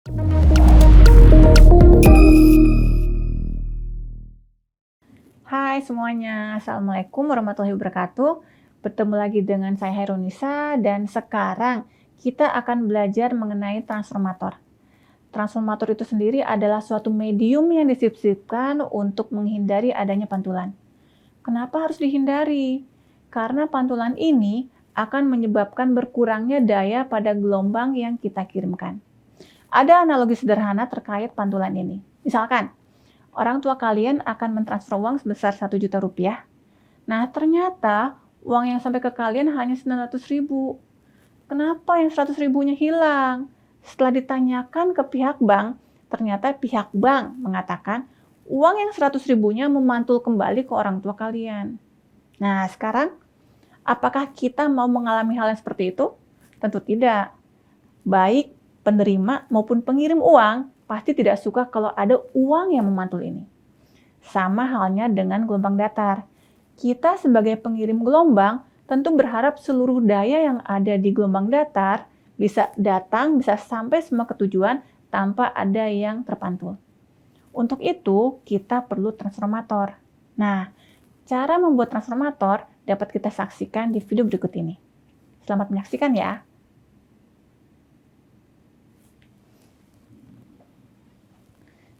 Hai semuanya, Assalamualaikum warahmatullahi wabarakatuh. Bertemu lagi dengan saya Hairunisa dan sekarang kita akan belajar mengenai transformator. Transformator itu sendiri adalah suatu medium yang disipsipkan untuk menghindari adanya pantulan. Kenapa harus dihindari? Karena pantulan ini akan menyebabkan berkurangnya daya pada gelombang yang kita kirimkan. Ada analogi sederhana terkait pantulan ini. Misalkan, orang tua kalian akan mentransfer uang sebesar 1 juta rupiah. Nah, ternyata uang yang sampai ke kalian hanya 900 ribu. Kenapa yang 100 ribunya hilang? Setelah ditanyakan ke pihak bank, ternyata pihak bank mengatakan uang yang 100 ribunya memantul kembali ke orang tua kalian. Nah, sekarang apakah kita mau mengalami hal yang seperti itu? Tentu tidak. Baik penerima maupun pengirim uang pasti tidak suka kalau ada uang yang memantul ini. Sama halnya dengan gelombang datar. Kita sebagai pengirim gelombang tentu berharap seluruh daya yang ada di gelombang datar bisa datang, bisa sampai semua ke tujuan tanpa ada yang terpantul. Untuk itu, kita perlu transformator. Nah, cara membuat transformator dapat kita saksikan di video berikut ini. Selamat menyaksikan ya.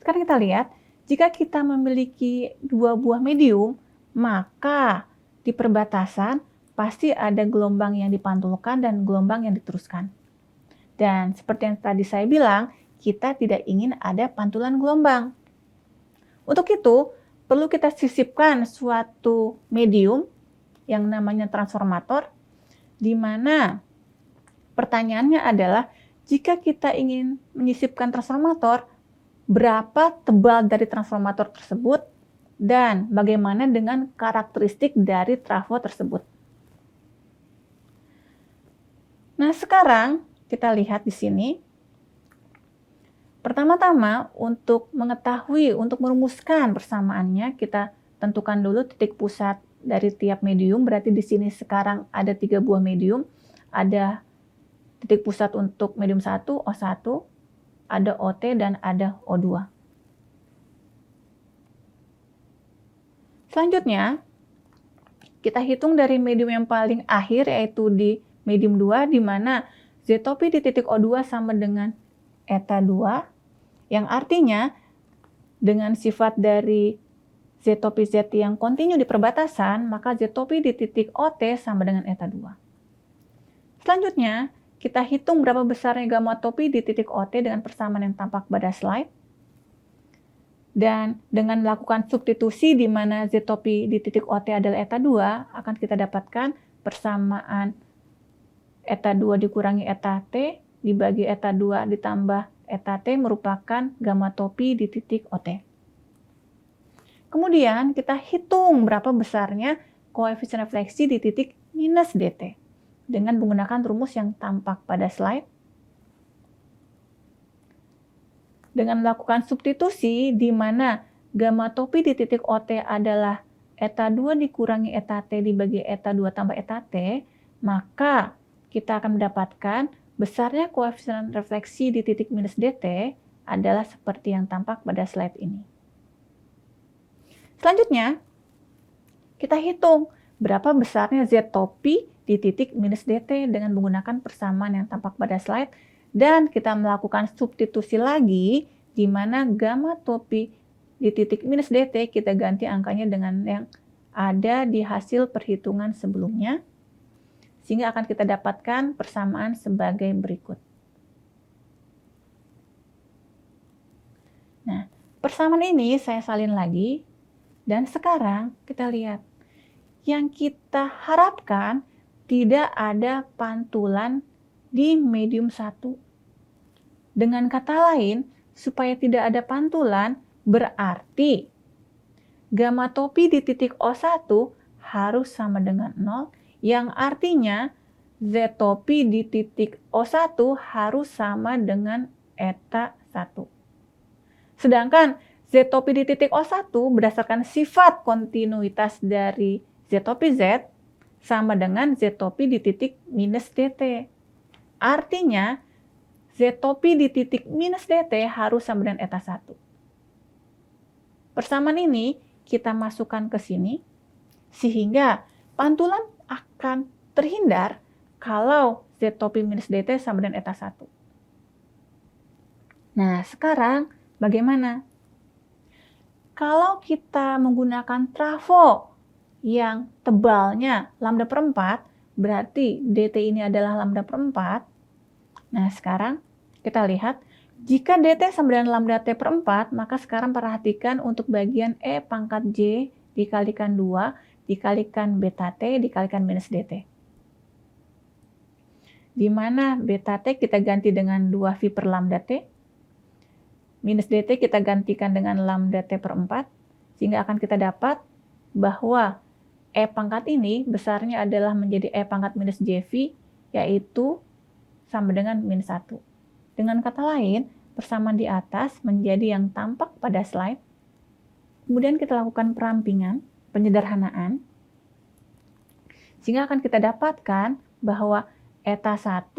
Sekarang kita lihat, jika kita memiliki dua buah medium, maka di perbatasan pasti ada gelombang yang dipantulkan dan gelombang yang diteruskan. Dan seperti yang tadi saya bilang, kita tidak ingin ada pantulan gelombang. Untuk itu, perlu kita sisipkan suatu medium yang namanya transformator, di mana pertanyaannya adalah, jika kita ingin menyisipkan transformator, berapa tebal dari transformator tersebut, dan bagaimana dengan karakteristik dari trafo tersebut. Nah, sekarang kita lihat di sini. Pertama-tama, untuk mengetahui, untuk merumuskan persamaannya, kita tentukan dulu titik pusat dari tiap medium. Berarti di sini sekarang ada 3 buah medium. Ada titik pusat untuk medium 1, O1, ada OT, dan ada O2. Selanjutnya, kita hitung dari medium yang paling akhir, yaitu di medium 2, di mana Z-topi di titik O2 sama dengan eta 2, yang artinya dengan sifat dari Z-topi Z yang kontinu di perbatasan, maka Z-topi di titik OT sama dengan eta 2. Selanjutnya, kita hitung berapa besarnya gamma topi di titik OT dengan persamaan yang tampak pada slide. Dan dengan melakukan substitusi di mana Z topi di titik OT adalah eta 2, akan kita dapatkan persamaan eta 2 dikurangi eta T dibagi eta 2 ditambah eta T merupakan gamma topi di titik OT. Kemudian kita hitung berapa besarnya koefisien refleksi di titik minus DT dengan menggunakan rumus yang tampak pada slide. Dengan melakukan substitusi di mana gamma topi di titik OT adalah eta 2 dikurangi eta T dibagi eta 2 tambah eta T, maka kita akan mendapatkan besarnya koefisien refleksi di titik minus DT adalah seperti yang tampak pada slide ini. Selanjutnya, kita hitung berapa besarnya Z topi di titik minus DT dengan menggunakan persamaan yang tampak pada slide, dan kita melakukan substitusi lagi di mana gamma topi di titik minus DT kita ganti angkanya dengan yang ada di hasil perhitungan sebelumnya, sehingga akan kita dapatkan persamaan sebagai berikut. Nah, persamaan ini saya salin lagi, dan sekarang kita lihat. Yang kita harapkan tidak ada pantulan di medium 1. Dengan kata lain, supaya tidak ada pantulan, berarti gamma topi di titik O1 harus sama dengan 0, yang artinya Z topi di titik O1 harus sama dengan eta 1. Sedangkan Z topi di titik O1 berdasarkan sifat kontinuitas dari Z topi Z sama dengan Z topi di titik minus DT. Artinya, Z Z-topi di titik minus DT harus sama dengan eta 1. Persamaan ini kita masukkan ke sini, sehingga pantulan akan terhindar kalau Z-topi minus DT sama dengan eta 1. Nah, sekarang bagaimana? Kalau kita menggunakan trafo yang tebalnya lambda per 4, berarti DT ini adalah lambda per 4. Nah, sekarang kita lihat, jika DT sama dengan lambda T per 4, maka sekarang perhatikan untuk bagian E pangkat J dikalikan 2, dikalikan beta T, dikalikan minus DT. Di mana beta T kita ganti dengan 2V per lambda T, minus DT kita gantikan dengan lambda T per 4, sehingga akan kita dapat bahwa E pangkat ini besarnya adalah menjadi E pangkat minus JV, yaitu sama dengan minus 1. Dengan kata lain, persamaan di atas menjadi yang tampak pada slide. Kemudian kita lakukan perampingan, penyederhanaan, sehingga akan kita dapatkan bahwa eta 1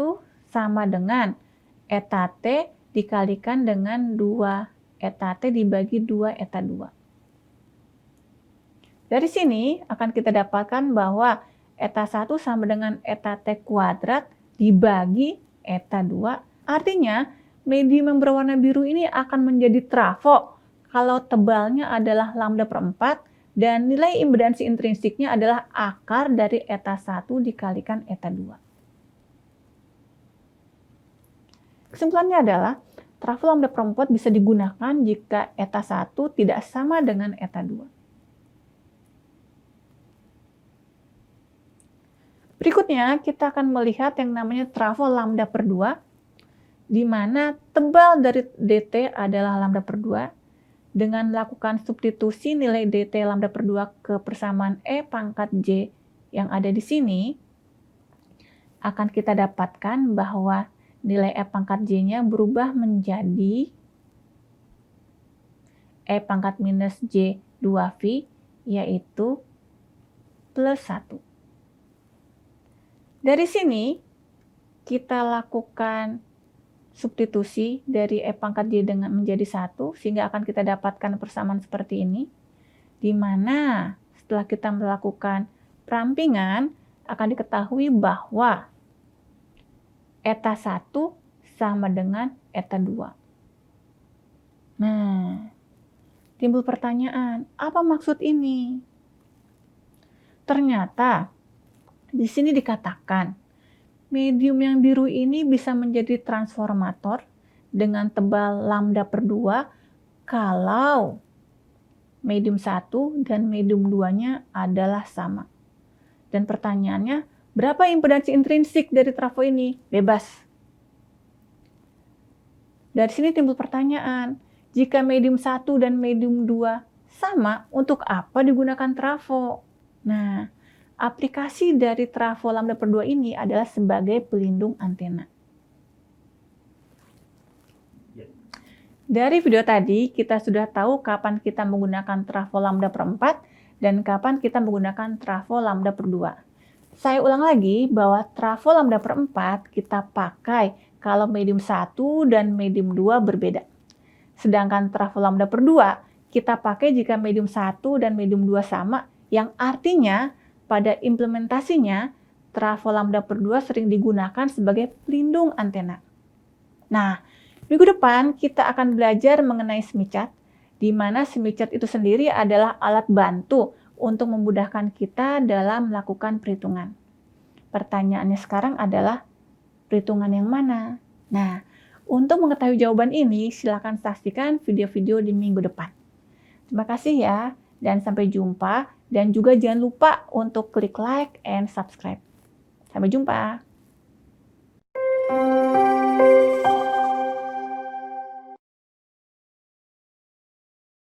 sama dengan eta T dikalikan dengan 2 eta T dibagi 2 eta 2. Dari sini akan kita dapatkan bahwa eta 1 sama dengan eta T kuadrat dibagi eta 2. Artinya, medium yang berwarna biru ini akan menjadi trafo kalau tebalnya adalah lambda per 4 dan nilai impedansi intrinsiknya adalah akar dari eta 1 dikalikan eta 2. Kesimpulannya adalah, trafo lambda per 4 bisa digunakan jika eta 1 tidak sama dengan eta 2. Berikutnya, kita akan melihat yang namanya trafo lambda per 2, di mana tebal dari DT adalah lambda per 2. Dengan melakukan substitusi nilai DT lambda per 2 ke persamaan E pangkat J yang ada di sini, akan kita dapatkan bahwa nilai E pangkat J-nya berubah menjadi E pangkat minus J 2V, yaitu plus 1. Dari sini, kita lakukan substitusi dari E pangkat J dengan menjadi 1, sehingga akan kita dapatkan persamaan seperti ini, di mana setelah kita melakukan perampingan, akan diketahui bahwa eta 1 sama dengan eta 2. Nah, timbul pertanyaan, apa maksud ini? Ternyata, di sini dikatakan, medium yang biru ini bisa menjadi transformator dengan tebal lambda per 2 kalau medium 1 dan medium 2-nya adalah sama. Dan pertanyaannya, berapa impedansi intrinsik dari trafo ini? Bebas. Dari sini timbul pertanyaan, jika medium 1 dan medium 2 sama, untuk apa digunakan trafo? Nah, aplikasi dari trafo lambda per 2 ini adalah sebagai pelindung antena. Dari video tadi, kita sudah tahu kapan kita menggunakan trafo lambda per 4 dan kapan kita menggunakan trafo lambda per 2. Saya ulang lagi bahwa trafo lambda per 4 kita pakai kalau medium 1 dan medium 2 berbeda. Sedangkan trafo lambda per 2 kita pakai jika medium 1 dan medium 2 sama, yang artinya pada implementasinya trafo lambda per 2 sering digunakan sebagai pelindung antena. Nah, minggu depan kita akan belajar mengenai Smith chart, di mana Smith chart itu sendiri adalah alat bantu untuk memudahkan kita dalam melakukan perhitungan. Pertanyaannya sekarang adalah, perhitungan yang mana? Nah, untuk mengetahui jawaban ini, silakan saksikan video-video di minggu depan. Terima kasih ya, dan sampai jumpa. Dan juga jangan lupa untuk klik like and subscribe. Sampai jumpa.